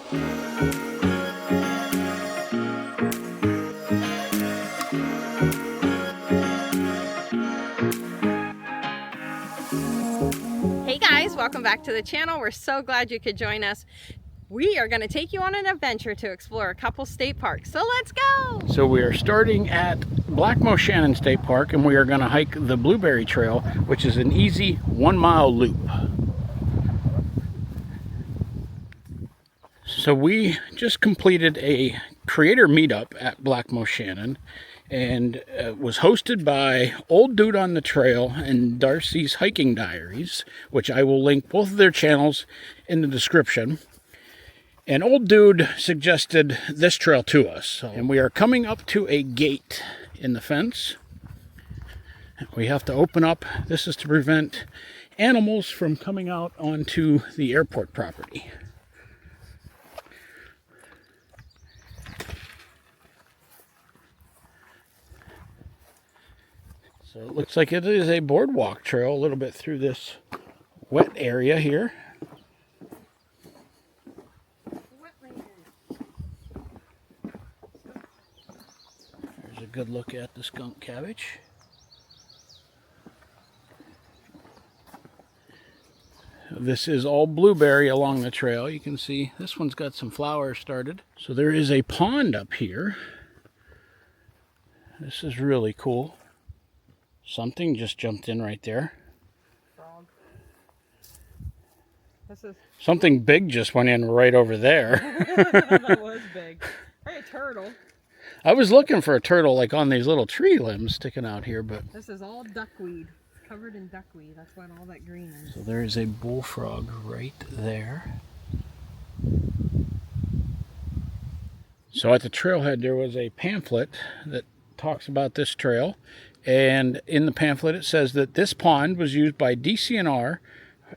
Hey guys, welcome back to the channel. We're so glad you could join us. We are going to take you on an adventure to explore a couple state parks. So let's go! So we are starting at Black Moshannon State Park, and we are going to hike the Blueberry Trail, which is an easy 1-mile loop. So we just completed a creator meetup at Black Moshannon, and it was hosted by Old Dude on the Trail and Darcy's Hiking Diaries, which I will link both of their channels in the description. And Old Dude suggested this trail to us. And we are coming up to a gate in the fence. We have to open up. This is to prevent animals from coming out onto the airport property. So it looks like it is a boardwalk trail a little bit through this wet area here. There's a good look at the skunk cabbage. This is all blueberry along the trail. You can see this one's got some flowers started. So there is a pond up here. This is really cool. Something just jumped in right there. Frog. Something big just went in right over there. That was big. Hey, a turtle. I was looking for a turtle like on these little tree limbs sticking out here, but... This is all duckweed. It's covered in duckweed. That's what all that green is. So there is a bullfrog right there. So at the trailhead there was a pamphlet that talks about this trail. And in the pamphlet it says that this pond was used by DCNR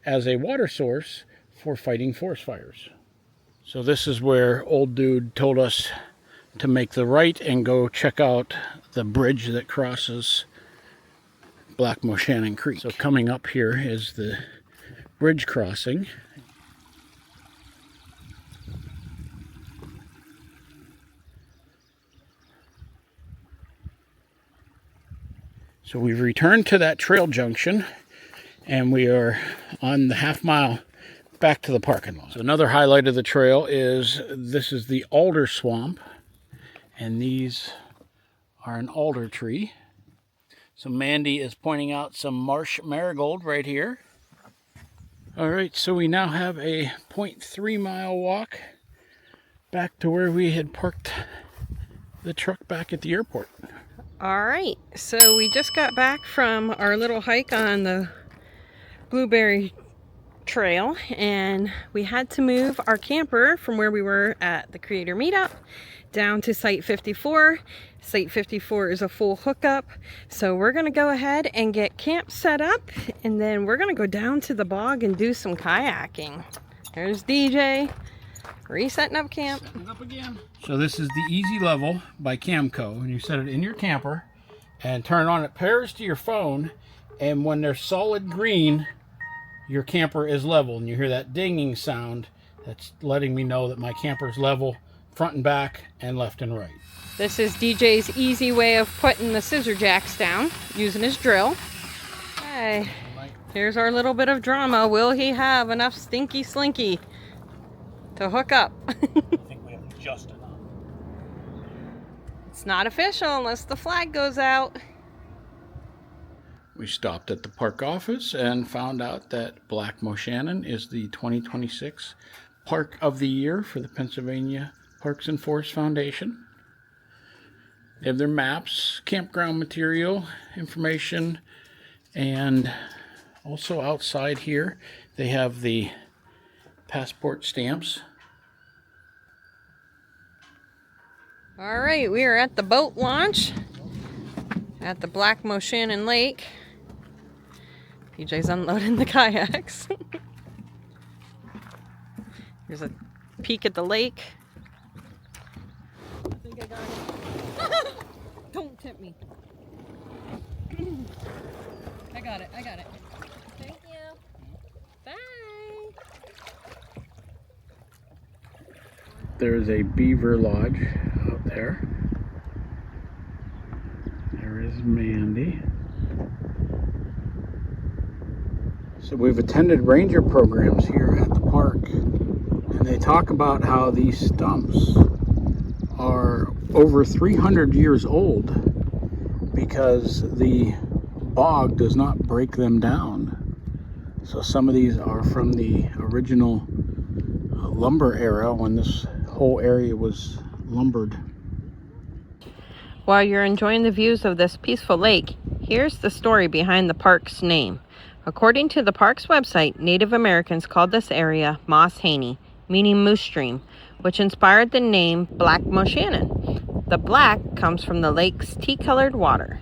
as a water source for fighting forest fires. So this is where Old Dude told us to make the right and go check out the bridge that crosses Black Moshannon Creek. So coming up here is the bridge crossing. So we've returned to that trail junction, and we are on the half-mile back to the parking lot. So another highlight of the trail is this is the alder swamp, and these are an alder tree. So Mandy is pointing out some marsh marigold right here. All right, so we now have a 0.3-mile walk back to where we had parked the truck back at the airport. All right, so we just got back from our little hike on the Blueberry Trail, and we had to move our camper from where we were at the creator meetup down to Site 54. Site 54 is a full hookup, so we're gonna go ahead and get camp set up, and then we're gonna go down to the bog and do some kayaking. There's DJ resetting up camp. Setting it up again. So this is the Easy Level by Camco, and you set it in your camper and turn it on. It pairs to your phone, and when they're solid green, your camper is level, and you hear that dinging sound. That's letting me know that my camper is level front and back and left and right. This is DJ's easy way of putting the scissor jacks down using his drill. Hey, here's our little bit of drama. Will he have enough stinky slinky to hook up? I think we have just enough. It's not official unless the flag goes out. We stopped at the park office and found out that Black Moshannon is the 2026 Park of the Year for the Pennsylvania Parks and Forests Foundation. They have their maps, campground material, information, and also outside here they have the passport stamps. All right, we are at the boat launch at the Black Moshannon Lake. PJ's unloading the kayaks. Here's a peek at the lake. I think I got it. Don't tip me. I got it. Thank you. Bye. There's a beaver lodge out there. There is Mandy. So we've attended ranger programs here at the park, and they talk about how these stumps are over 300 years old because the bog does not break them down. So some of these are from the original lumber era when this whole area was lumbered. While you're enjoying the views of this peaceful lake, here's the story behind the park's name. According to the park's website, Native Americans called this area Moshannon, meaning moose stream, which inspired the name Black Moshannon. The black comes from the lake's tea-colored water.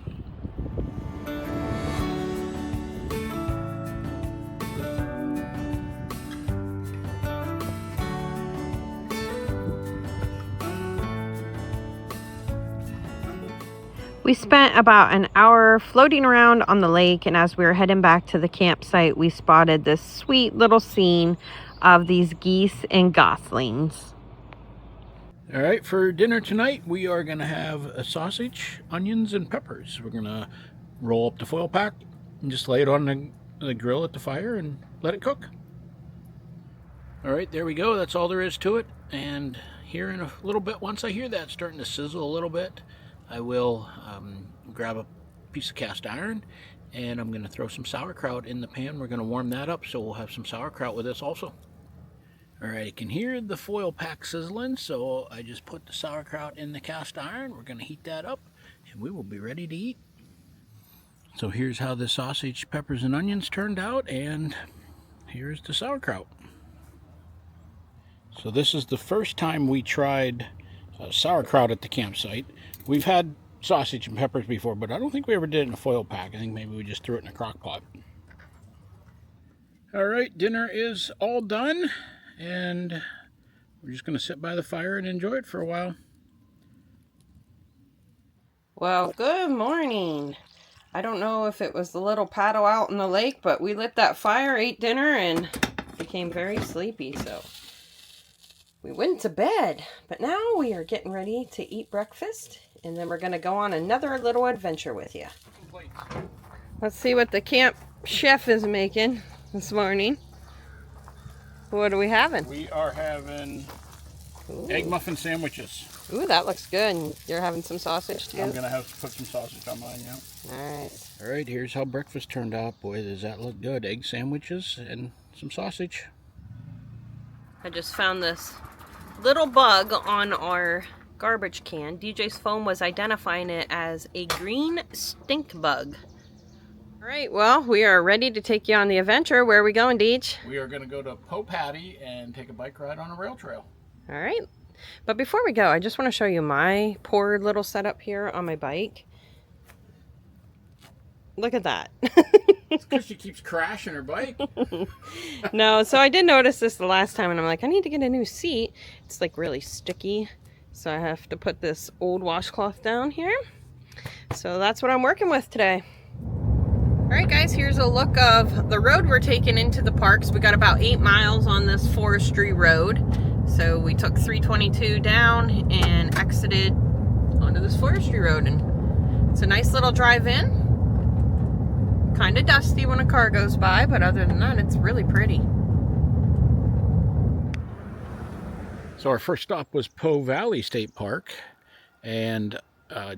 We spent about an hour floating around on the lake, and as we were heading back to the campsite, we spotted this sweet little scene of these geese and goslings. All right, for dinner tonight, we are going to have a sausage, onions, and peppers. We're going to roll up the foil pack and just lay it on the grill at the fire and let it cook. All right, there we go. That's all there is to it. And here in a little bit, once I hear that starting to sizzle a little bit, I will grab a piece of cast iron, and I'm going to throw some sauerkraut in the pan. We're going to warm that up, so we'll have some sauerkraut with this also. All right, you can hear the foil pack sizzling, so I just put the sauerkraut in the cast iron. We're going to heat that up, and we will be ready to eat. So here's how the sausage, peppers, and onions turned out, and here's the sauerkraut. So this is the first time we tried sauerkraut at the campsite. We've had sausage and peppers before, but I don't think we ever did it in a foil pack. I think maybe we just threw it in a crock pot. All right, dinner is all done, and we're just going to sit by the fire and enjoy it for a while. Well, good morning. I don't know if it was the little paddle out in the lake, but we lit that fire, ate dinner, and became very sleepy, so we went to bed. But now we are getting ready to eat breakfast, and then we're going to go on another little adventure with you. Let's see what the camp chef is making this morning. What are we having? We are having egg muffin sandwiches. Ooh, that looks good. You're having some sausage too? I'm going to have to put some sausage on mine, yeah. Alright. All right, here's how breakfast turned out. Boy, does that look good. Egg sandwiches and some sausage. I just found this little bug on our garbage can. DJ's phone was identifying it as a green stink bug. All right, well, we are ready to take you on the adventure. Where are we going, Deej? We are going to go to Paddy and take a bike ride on a rail trail. All right, but before we go, I just want to show you my poor little setup here on my bike. Look at that. It's because she keeps crashing her bike. No, so I did notice this the last time, and I'm like, I need to get a new seat. It's like really sticky, so I have to put this old washcloth down here. So that's what I'm working with today. All right, guys, here's a look of the road we're taking into the parks. We got about 8 miles on this forestry road. So we took 322 down and exited onto this forestry road, and it's a nice little drive in. Kind of dusty when a car goes by, but other than that, it's really pretty. So our first stop was Poe Valley State Park, and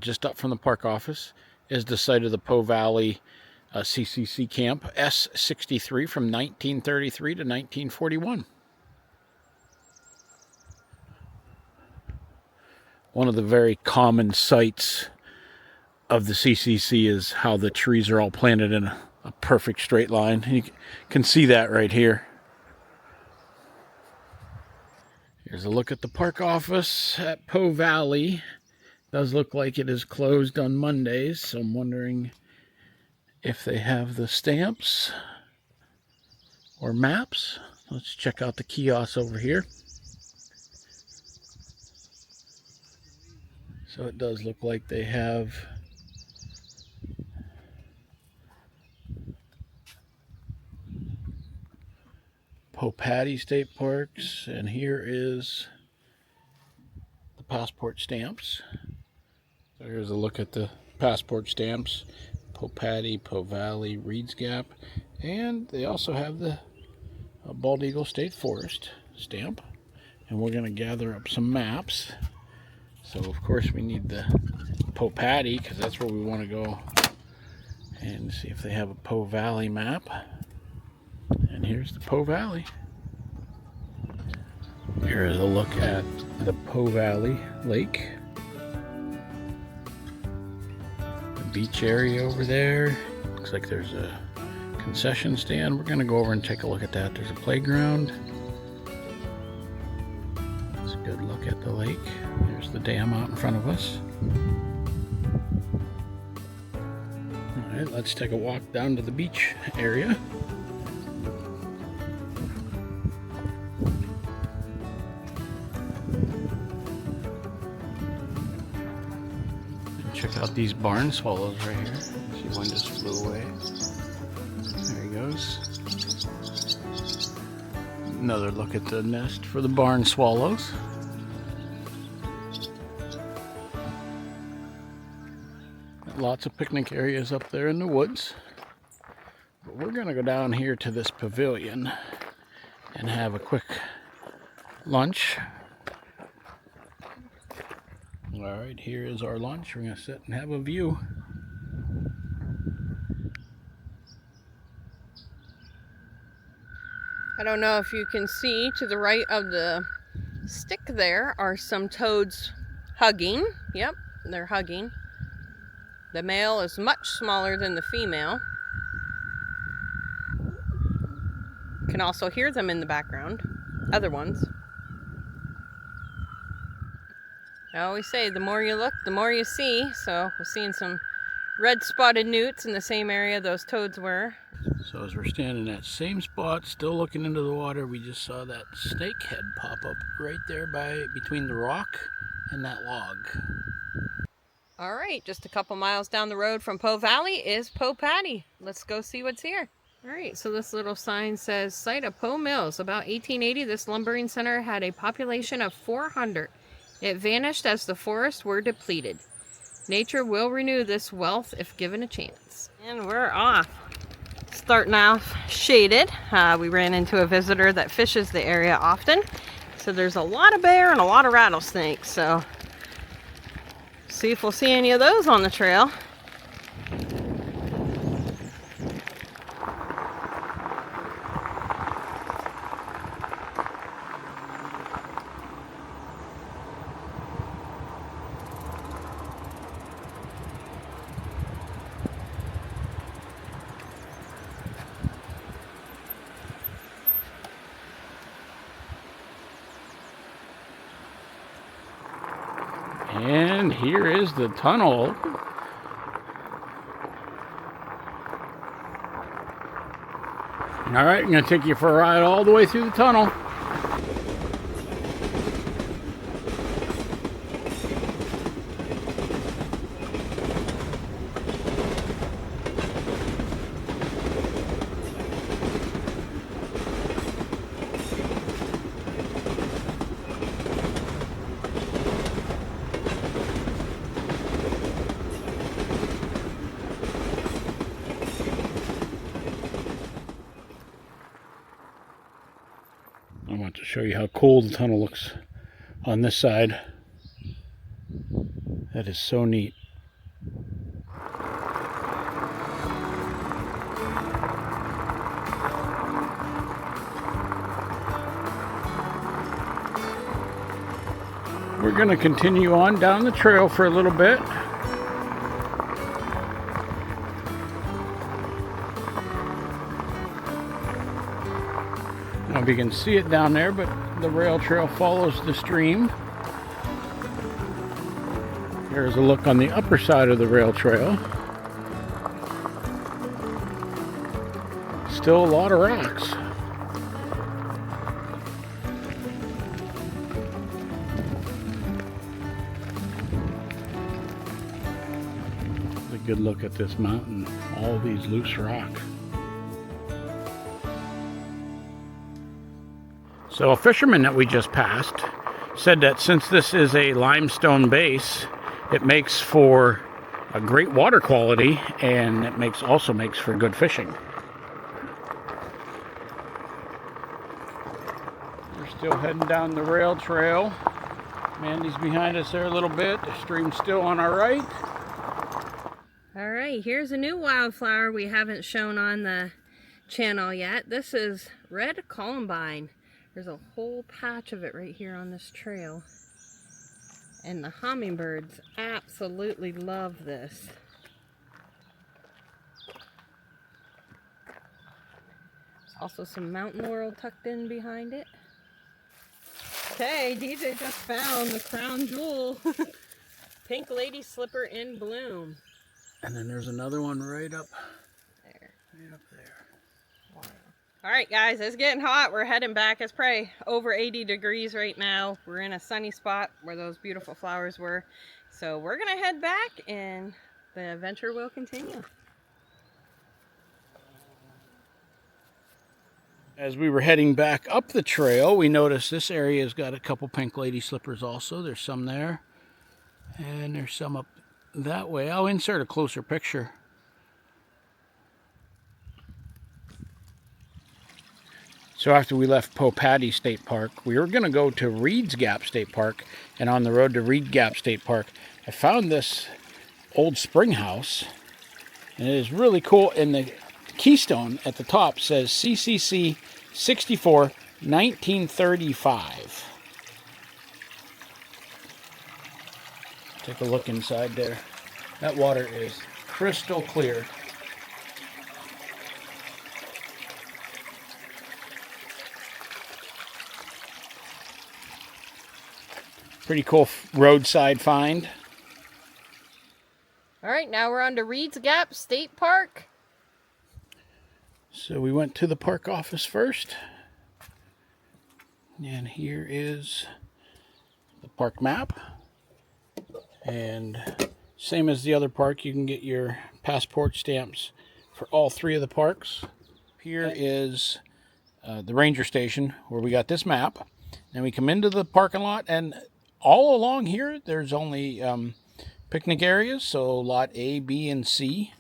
just up from the park office is the site of the Poe Valley CCC camp, S63 from 1933 to 1941. One of the very common sights of the CCC is how the trees are all planted in a perfect straight line. You can see that right here. Here's a look at the park office at Poe Valley. It does look like it is closed on Mondays, so I'm wondering if they have the stamps or maps. Let's check out the kiosks over here. So it does look like they have Paddy State Parks, and here is passport stamps. So here's a look at the passport stamps. Paddy, Valley, Reed's Gap, and they also have the Bald Eagle State Forest stamp. And we're going to gather up some maps. So of course we need the Paddy, because that's where we want to go and see if they have a Valley map. And here's the Valley. Here is a look at the Valley Lake. The beach area over there. Looks like there's a concession stand. We're going to go over and take a look at that. There's a playground. That's a good look at the lake. There's the dam out in front of us. All right, let's take a walk down to the beach area. Check out these barn swallows right here. See, one just flew away. There he goes. Another look at the nest for the barn swallows. Lots of picnic areas up there in the woods. But we're going to go down here to this pavilion and have a quick lunch. Alright, here is our lunch. We're going to sit and have a view. I don't know if you can see to the right of the stick there are some toads hugging. Yep, they're hugging. The male is much smaller than the female. You can also hear them in the background, other ones. I always say the more you look, the more you see. So we're seeing some red spotted newts in the same area those toads were. So as we're standing at that same spot, still looking into the water, we just saw that snake head pop up right there between the rock and that log. All right, just a couple miles down the road from Valley is Paddy. Let's go see what's here. All right, so this little sign says, site of Mills. About 1880, this lumbering center had a population of 400. It vanished as the forests were depleted. Nature will renew this wealth if given a chance. And we're off. Starting off shaded. We ran into a visitor that fishes the area often. So there's a lot of bear and a lot of rattlesnakes. So see if we'll see any of those on the trail. And here is the tunnel. All right, I'm going to take you for a ride all the way through the tunnel. I want to show you how cool the tunnel looks on this side. That is so neat. We're going to continue on down the trail for a little bit. I don't know if you can see it down there, but the rail trail follows the stream. Here's a look on the upper side of the rail trail. Still a lot of rocks. A good look at this mountain, all these loose rock. So a fisherman that we just passed, said that since this is a limestone base, it makes for a great water quality, and it also makes for good fishing. We're still heading down the rail trail. Mandy's behind us there a little bit. The stream's still on our right. All right, here's a new wildflower we haven't shown on the channel yet. This is red columbine. There's a whole patch of it right here on this trail. And the hummingbirds absolutely love this. There's also some mountain laurel tucked in behind it. Okay, DJ just found the crown jewel. Pink lady slipper in bloom. And then there's another one right up there. Right up there. Wow. All right, guys, it's getting hot. We're heading back. It's probably over 80 degrees right now. We're in a sunny spot where those beautiful flowers were. So we're going to head back and the adventure will continue. As we were heading back up the trail, we noticed this area has got a couple pink lady slippers also. There's some there. And there's some up that way. I'll insert a closer picture. So after we left Paddy State Park, we were going to go to Reed's Gap State Park. And on the road to Reed Gap State Park, I found this old spring house. And it is really cool. And the keystone at the top says CCC 64 1935. Take a look inside there. That water is crystal clear. Pretty cool roadside find. All right, now we're on to Reed's Gap State Park. So we went to the park office first. And here is the park map. And same as the other park, you can get your passport stamps for all three of the parks. Here is the ranger station where we got this map. Then we come into the parking lot, and all along here there's only picnic areas. So lot A, B, and C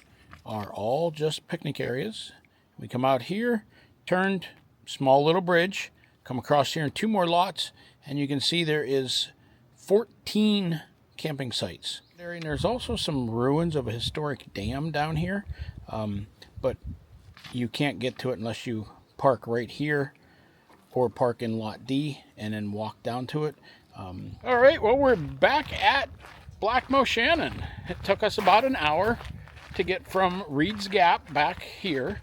are all just picnic areas. We come out here, turned, small little bridge, come across here in two more lots, and you can see there is 14 camping sites. And there's also some ruins of a historic dam down here, but you can't get to it unless you park right here or park in lot D and then walk down to it. All right, well, we're back at Black Moshannon. It took us about an hour to get from Reed's Gap back here.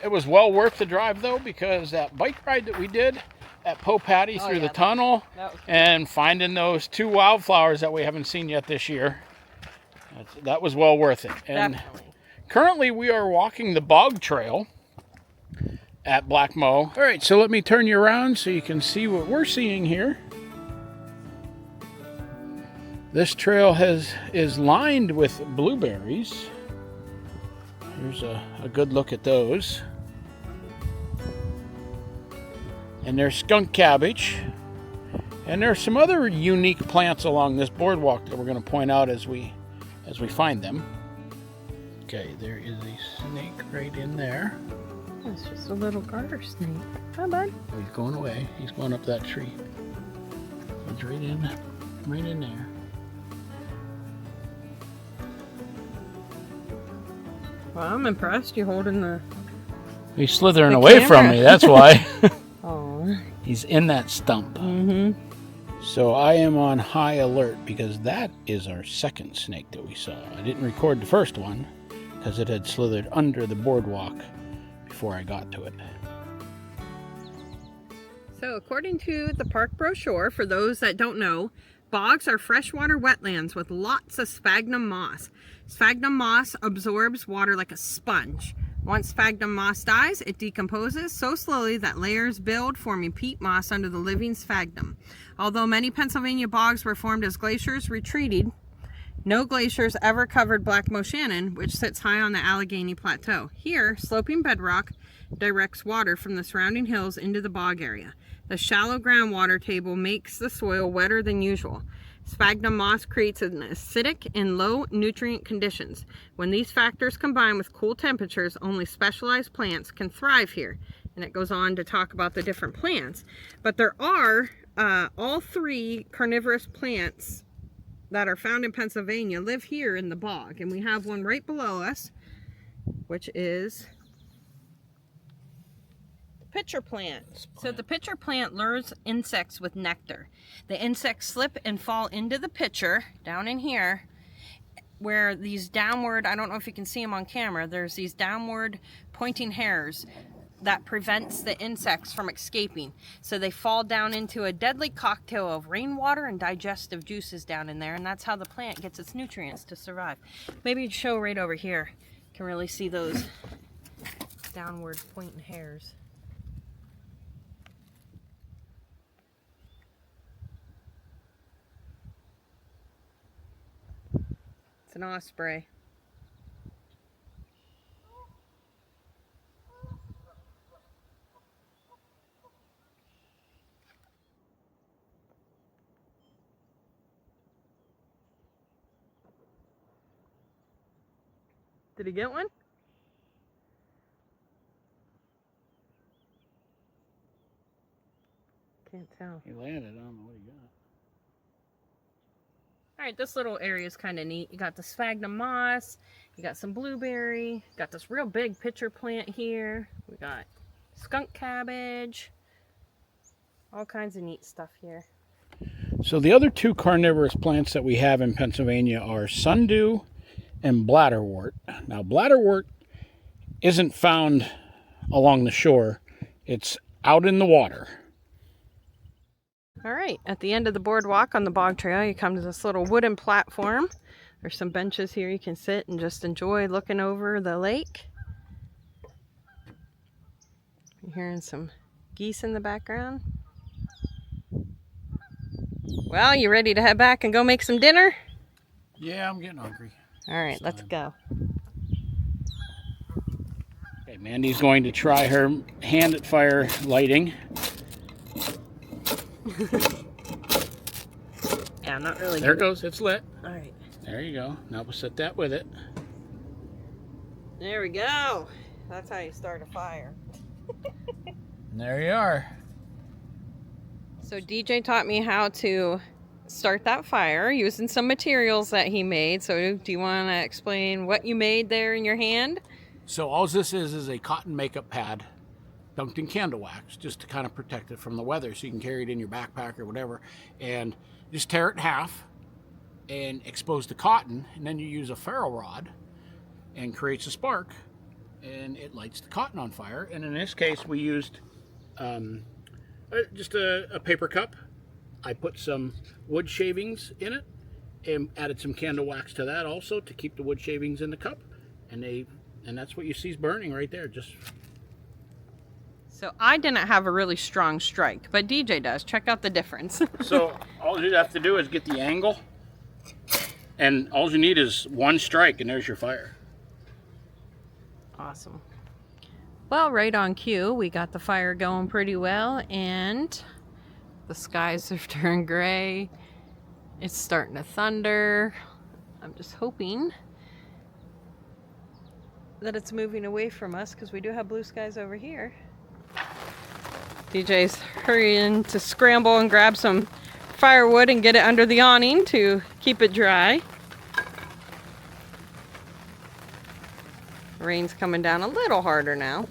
It was well worth the drive, though, because that bike ride that we did at Paddy through the tunnel and finding those two wildflowers that we haven't seen yet this year, that was well worth it. And definitely. Currently we are walking the bog trail at Black Mo. All right, so let me turn you around so you can see what we're seeing here. This trail is lined with blueberries. Here's a good look at those. And there's skunk cabbage. And there's some other unique plants along this boardwalk that we're going to point out as we find them. Okay, there is a snake right in there. It's just a little garter snake. Hi, bud. Oh, he's going away. He's going up that tree. He's right in there. Well, I'm impressed. You're holding the... He's slithering away from me, that's why. Oh. He's in that stump. Mm-hmm. So I am on high alert because that is our second snake that we saw. I didn't record the first one because it had slithered under the boardwalk before I got to it. So according to the park brochure, for those that don't know, bogs are freshwater wetlands with lots of sphagnum moss. Sphagnum moss absorbs water like a sponge. Once sphagnum moss dies, it decomposes so slowly that layers build, forming peat moss under the living sphagnum. Although many Pennsylvania bogs were formed as glaciers retreated, No glaciers ever covered Black Moshannon, which sits high on the Allegheny Plateau. Here, sloping bedrock directs water from the surrounding hills into the bog area. The shallow groundwater table makes the soil wetter than usual. Sphagnum moss creates an acidic and low nutrient conditions. When these factors combine with cool temperatures, only specialized plants can thrive here. And it goes on to talk about the different plants. But there are all 3 carnivorous plants that are found in Pennsylvania live here in the bog. And we have one right below us, which is pitcher plant. So the pitcher plant lures insects with nectar. The insects slip and fall into the pitcher down in here, where these downward, I don't know if you can see them on camera, there's these downward pointing hairs that prevents the insects from escaping. So they fall down into a deadly cocktail of rainwater and digestive juices down in there, and that's how the plant gets its nutrients to survive. Maybe you'd show right over here. You can really see those downward pointing hairs. It's an osprey. Did he get one? Can't tell. He landed. I don't know what he got. All right, this little area is kind of neat. You got the sphagnum moss, you got some blueberry, got this real big pitcher plant here. We got skunk cabbage, all kinds of neat stuff here. So the other 2 carnivorous plants that we have in Pennsylvania are sundew and bladderwort. Now, bladderwort isn't found along the shore. It's out in the water. All right, at the end of the boardwalk on the bog trail, you come to this little wooden platform. There's some benches here you can sit and just enjoy looking over the lake. You're hearing some geese in the background. Well, you ready to head back and go make some dinner? Yeah, I'm getting hungry. All right, let's go. Okay, Mandy's going to try her hand at fire lighting. Yeah, I'm not really. There it goes. It's lit. All right. There you go. Now we'll set that with it. There we go. That's how you start a fire. And there you are. So DJ taught me how to start that fire using some materials that he made. So do you want to explain what you made there in your hand? So all this is a cotton makeup pad dunked in candle wax, just to kind of protect it from the weather, so you can carry it in your backpack or whatever, and just tear it in half and expose the cotton, and then you use a ferro rod and creates a spark, and it lights the cotton on fire. And in this case we used just a paper cup. I put some wood shavings in it and added some candle wax to that also to keep the wood shavings in the cup, and that's what you see is burning right there. Just so I didn't have a really strong strike, but DJ does. Check out the difference. So all you have to do is get the angle, and all you need is one strike, and there's your fire. Awesome. Well, right on cue, we got the fire going pretty well, and the skies have turned gray. It's starting to thunder. I'm just hoping that it's moving away from us, because we do have blue skies over here. DJ's hurrying to scramble and grab some firewood and get it under the awning to keep it dry. Rain's coming down a little harder now.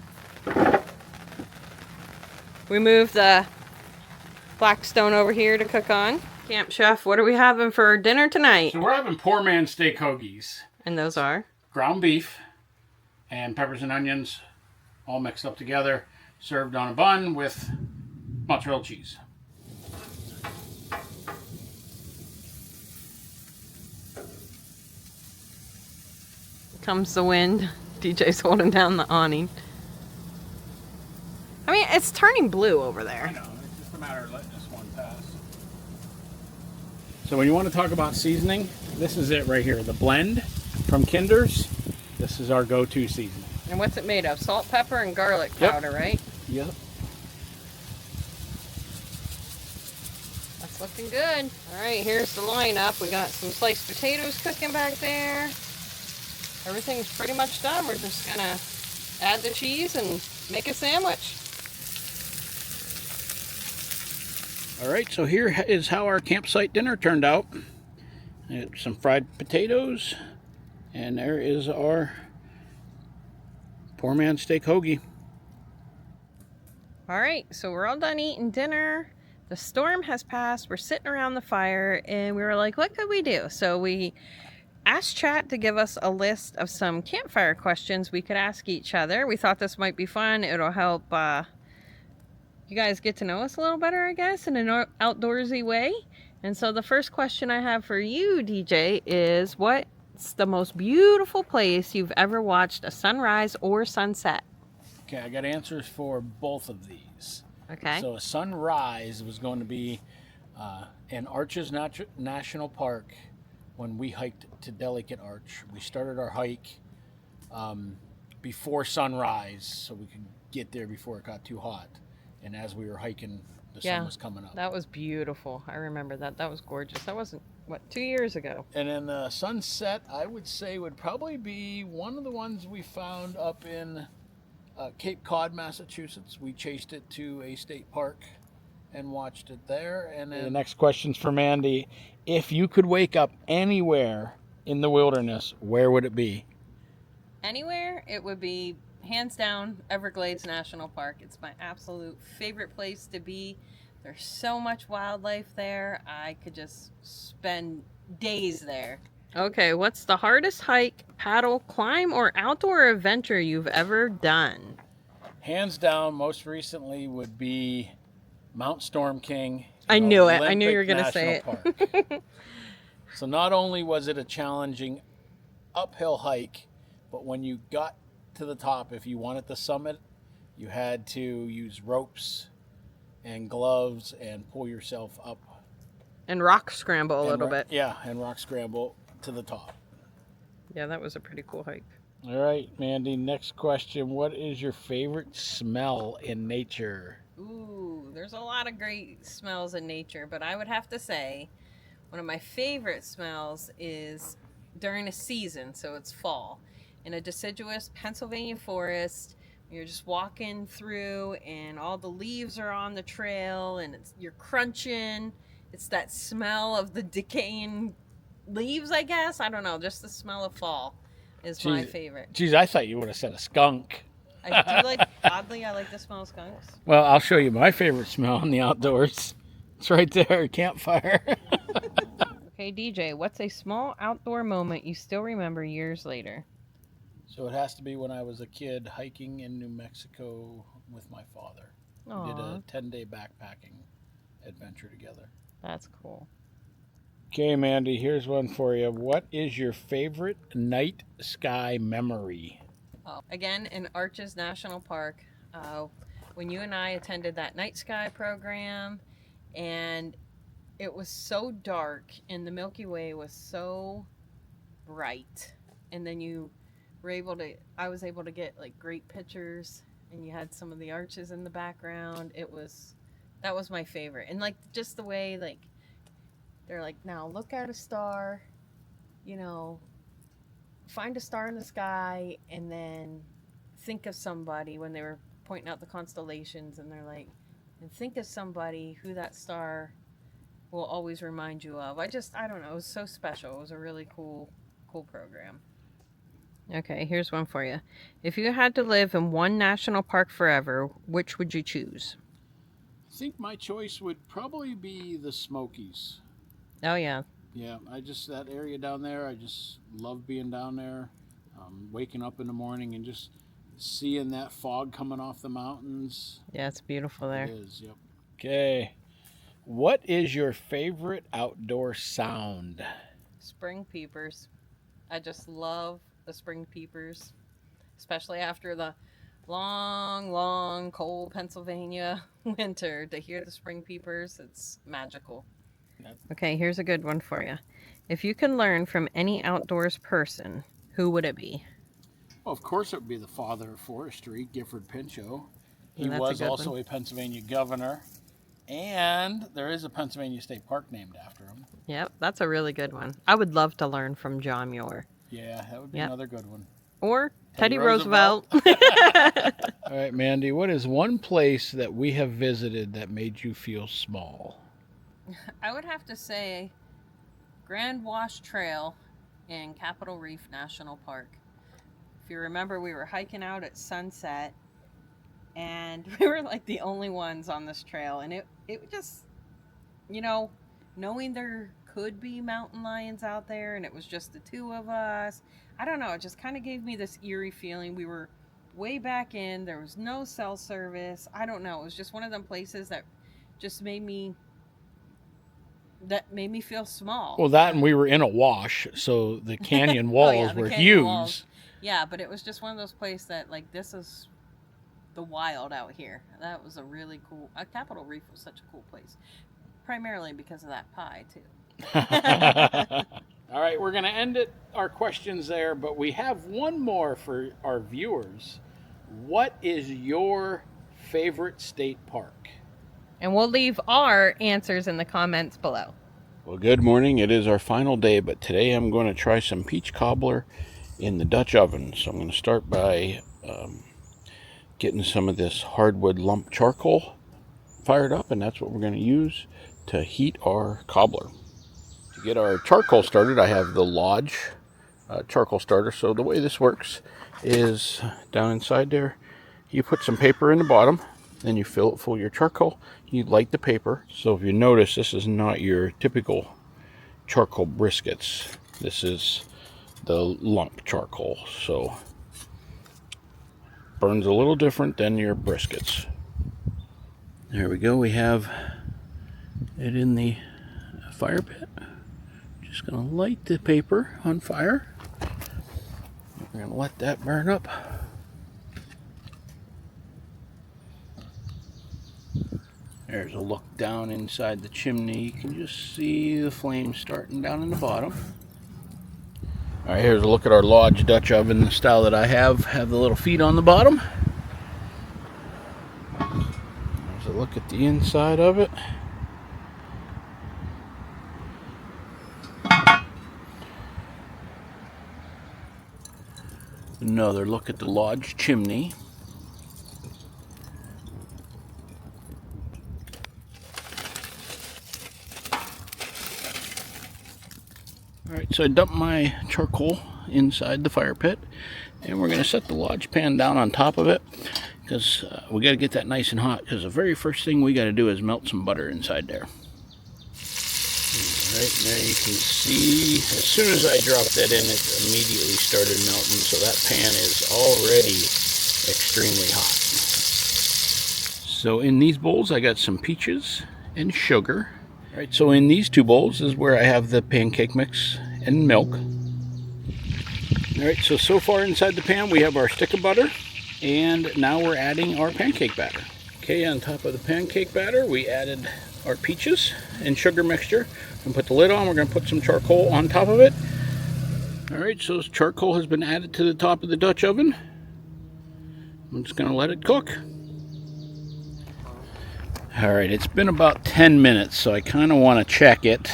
We moved the black stone over here to cook on. Camp Chef, what are we having for dinner tonight? So we're having poor man's steak hoagies. And those are? Ground beef and peppers and onions all mixed up together, served on a bun with mozzarella cheese. Comes the wind. DJ's holding down the awning. I mean, it's turning blue over there. I know, it's just a matter of letting this one pass. So when you want to talk about seasoning, this is it right here. The blend from Kinder's. This is our go-to seasoning. And what's it made of? Salt, pepper, and garlic powder, right? Yep. That's looking good. All right, here's the lineup. We got some sliced potatoes cooking back there. Everything's pretty much done. We're just gonna add the cheese and make a sandwich. All right, so here is how our campsite dinner turned out. Some fried potatoes, and there is our poor man's steak hoagie. All right, so we're all done eating dinner. The storm has passed. We're sitting around the fire, and we were like, what could we do? So we asked chat to give us a list of some campfire questions we could ask each other. We thought this might be fun. It'll help you guys get to know us a little better, I guess, in an outdoorsy way. And so the first question I have for you, DJ, is what's the most beautiful place you've ever watched a sunrise or sunset? Okay, I got answers for both of these. Okay. So a sunrise was going to be in Arches National Park when we hiked to Delicate Arch. We started our hike before sunrise so we could get there before it got too hot. And as we were hiking, the sun was coming up. That was beautiful. I remember that. That was gorgeous. That wasn't, 2 years ago? And then the sunset, I would say, would probably be one of the ones we found up in Cape Cod, Massachusetts. We chased it to a state park and watched it there. And then the next question's for Mandy. If you could wake up anywhere in the wilderness, where would it be? Anywhere, it would be hands down Everglades National Park. It's my absolute favorite place to be. There's so much wildlife there. I could just spend days there. Okay, what's the hardest hike, paddle, climb, or outdoor adventure you've ever done? Hands down, most recently would be Mount Storm King. I knew it. I knew you were going to say it. So not only was it a challenging uphill hike, but when you got to the top, if you wanted the summit, you had to use ropes and gloves and pull yourself up. And rock scramble a little bit. Yeah, and rock scramble to the top. Yeah, that was a pretty cool hike. All right, Mandy, next question. What is your favorite smell in nature? Ooh, there's a lot of great smells in nature, but I would have to say one of my favorite smells is during a season, so it's fall. In a deciduous Pennsylvania forest, you're just walking through and all the leaves are on the trail and you're crunching. It's that smell of the decaying leaves, I guess. I don't know, just the smell of fall is my favorite. Geez, I thought you would have said a skunk. I do oddly, I like the smell of skunks. Well, I'll show you my favorite smell in the outdoors. It's right there, campfire. Okay, DJ, what's a small outdoor moment you still remember years later? So it has to be when I was a kid hiking in New Mexico with my father. Aww. We did a 10-day backpacking adventure together. That's cool. Okay, Mandy, here's one for you. What is your favorite night sky memory? Oh, again, in Arches National Park, when you and I attended that night sky program, and it was so dark, and the Milky Way was so bright, and then I was able to get like great pictures, and you had some of the arches in the background. That was my favorite, and like just the way like they're like, now look at a star, find a star in the sky, and then think of somebody when they were pointing out the constellations, and they're like, and think of somebody who that star will always remind you of. I don't know, it was so special. It was a really cool program. Okay, here's one for you. If you had to live in one national park forever, which would you choose? I think my choice would probably be the Smokies. Oh, yeah. Yeah, that area down there, I just love being down there, waking up in the morning and just seeing that fog coming off the mountains. Yeah, it's beautiful there. It is, yep. Okay, what is your favorite outdoor sound? Spring peepers. I just love the spring peepers, especially after the long, cold Pennsylvania winter. To hear the spring peepers, it's magical. Okay, here's a good one for you. If you can learn from any outdoors person, who would it be? Well, of course, it would be the father of forestry, Gifford Pinchot. He That's a was good also one. a Pennsylvania governor, and there is a Pennsylvania State Park named after him. Yep, that's a really good one. I would love to learn from John Muir. Yeah, that would be Yep. another good one. Or Teddy Roosevelt. All right, Mandy, what is one place that we have visited that made you feel small? I would have to say Grand Wash Trail in Capitol Reef National Park. If you remember, we were hiking out at sunset, and we were like the only ones on this trail, and it just, you know, knowing there could be mountain lions out there and it was just the two of us, I don't know, it just kind of gave me this eerie feeling. We were way back in, there was no cell service. I don't know, it was just one of them places that just made me feel small. Well, that and we were in a wash, so the canyon walls were huge. Walls. Yeah, but it was just one of those places that, like, this is the wild out here. That was a really cool. Capitol Reef was such a cool place, primarily because of that pie too. All right, we're going to end our questions there, but we have one more for our viewers. What is your favorite state park? And we'll leave our answers in the comments below. Well, good morning. It is our final day, but today I'm going to try some peach cobbler in the Dutch oven. So I'm going to start by getting some of this hardwood lump charcoal fired up, and that's what we're going to use to heat our cobbler. To get our charcoal started, I have the Lodge charcoal starter. So the way this works is down inside there, you put some paper in the bottom, then you fill it full of your charcoal. You light the paper. So if you notice, this is not your typical charcoal briskets. This is the lump charcoal. So burns a little different than your briskets. There we go. We have it in the fire pit. Just going to light the paper on fire. We're going to let that burn up. There's a look down inside the chimney. You can just see the flames starting down in the bottom. All right, here's a look at our Lodge Dutch oven, the style that I have the little feet on the bottom. There's a look at the inside of it. Another look at the Lodge chimney. Alright, so I dumped my charcoal inside the fire pit, and we're going to set the Lodge pan down on top of it, because we got to get that nice and hot, because the very first thing we got to do is melt some butter inside there. Right there you can see, as soon as I dropped that in, it immediately started melting, so that pan is already extremely hot. So in these bowls I got some peaches and sugar. Alright, so in these two bowls is where I have the pancake mix and milk. Alright, so far inside the pan we have our stick of butter, and now we're adding our pancake batter. Okay, on top of the pancake batter we added our peaches and sugar mixture. And put the lid on. We're going to put some charcoal on top of it. Alright, so charcoal has been added to the top of the Dutch oven. I'm just going to let it cook. Alright, it's been about 10 minutes, so I kind of want to check it.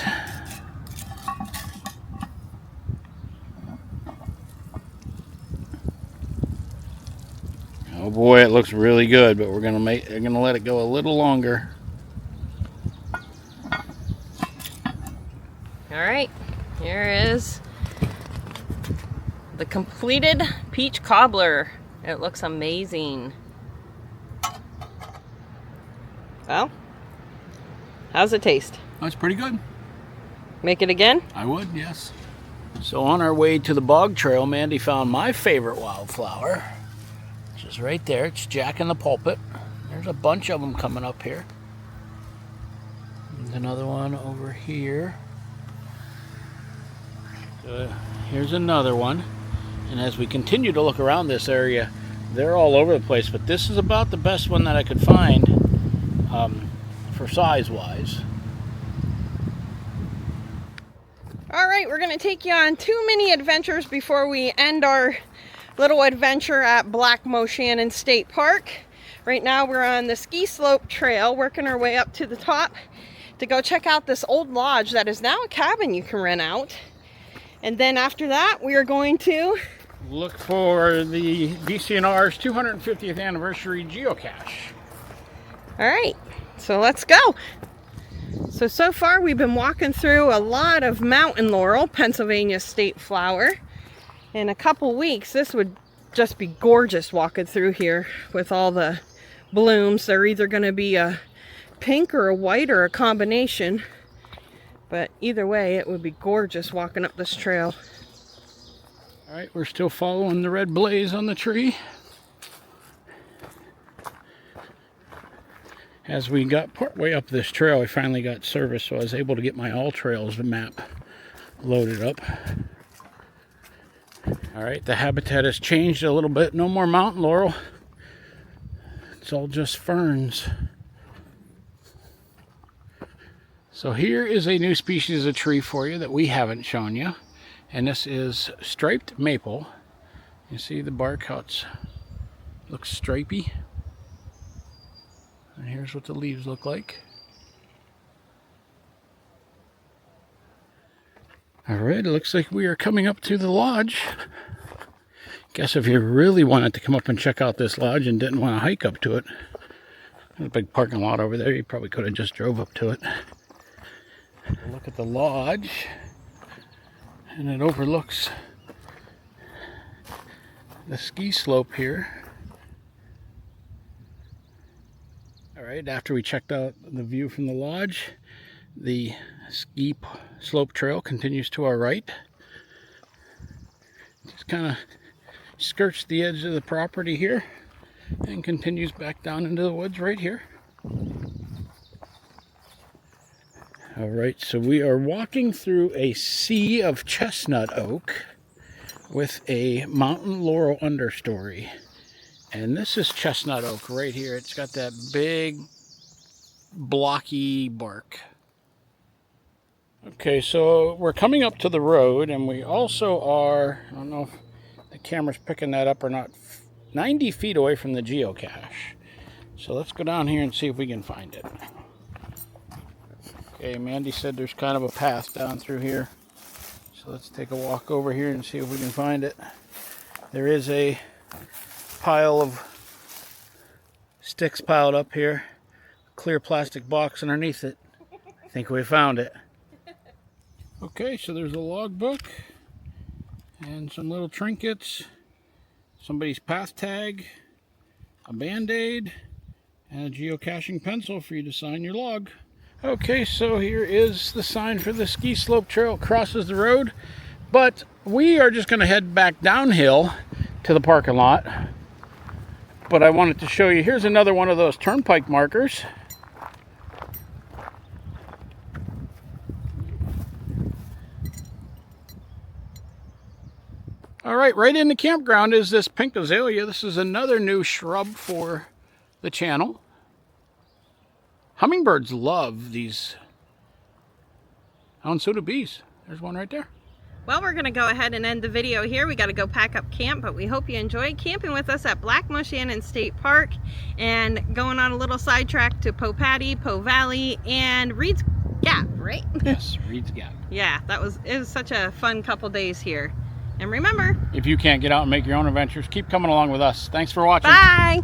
Oh boy, it looks really good, but we're going to let it go a little longer. Alright, here is the completed peach cobbler. It looks amazing. Well, how's it taste? That's pretty good. Make it again? I would, yes. So on our way to the bog trail, Mandy found my favorite wildflower, which is right there. It's Jack in the Pulpit. There's a bunch of them coming up here. There's another one over here. Here's another one, and as we continue to look around this area, they're all over the place, but this is about the best one that I could find for size wise. right, we're going to take you on 2 mini adventures before we end our little adventure at Black Moshannon State Park. Right now we're on the ski slope trail, working our way up to the top to go check out this old lodge that is now a cabin you can rent out. And then after that, we are going to look for the DCNR's 250th anniversary geocache. All right, so let's go. So far we've been walking through a lot of mountain laurel, Pennsylvania state flower. In a couple weeks, this would just be gorgeous walking through here with all the blooms. They're either going to be a pink or a white or a combination. But either way, it would be gorgeous walking up this trail. All right, we're still following the red blaze on the tree. As we got partway up this trail, we finally got service, so I was able to get my All Trails map loaded up. All right, the habitat has changed a little bit. No more mountain laurel. It's all just ferns. So here is a new species of tree for you that we haven't shown you. And this is striped maple. You see the bark, how it looks stripy. And here's what the leaves look like. All right, it looks like we are coming up to the lodge. Guess if you really wanted to come up and check out this lodge and didn't want to hike up to it, there's a big parking lot over there. You probably could have just drove up to it. Look at the lodge, and it overlooks the ski slope here. All right, after we checked out the view from the lodge, the ski slope trail continues to our right. Just kind of skirts the edge of the property here and continues back down into the woods right here. All right, so we are walking through a sea of chestnut oak with a mountain laurel understory. And this is chestnut oak right here. It's got that big blocky bark. Okay, so we're coming up to the road, and we also are, I don't know if the camera's picking that up or not, 90 feet away from the geocache. So let's go down here and see if we can find it. Okay, Mandy said there's kind of a path down through here. So let's take a walk over here and see if we can find it. There is a pile of sticks piled up here. Clear plastic box underneath it. I think we found it. Okay, so there's a logbook and some little trinkets, somebody's path tag, a band-aid, and a geocaching pencil for you to sign your log. Okay, so here is the sign for the ski slope trail. It crosses the road, but we are just going to head back downhill to the parking lot. But I wanted to show you, here's another one of those turnpike markers. All right, right in the campground is this pink azalea. This is another new shrub for the channel. Hummingbirds love these. And so do bees. There's one right there. Well, we're going to go ahead and end the video here. We got to go pack up camp, but we hope you enjoyed camping with us at Black Moshannon State Park and going on a little sidetrack to Paddy, Po Valley, and Reed's Gap, right? Yes, Reed's Gap. Yeah, it was such a fun couple days here. And remember, if you can't get out and make your own adventures, keep coming along with us. Thanks for watching. Bye!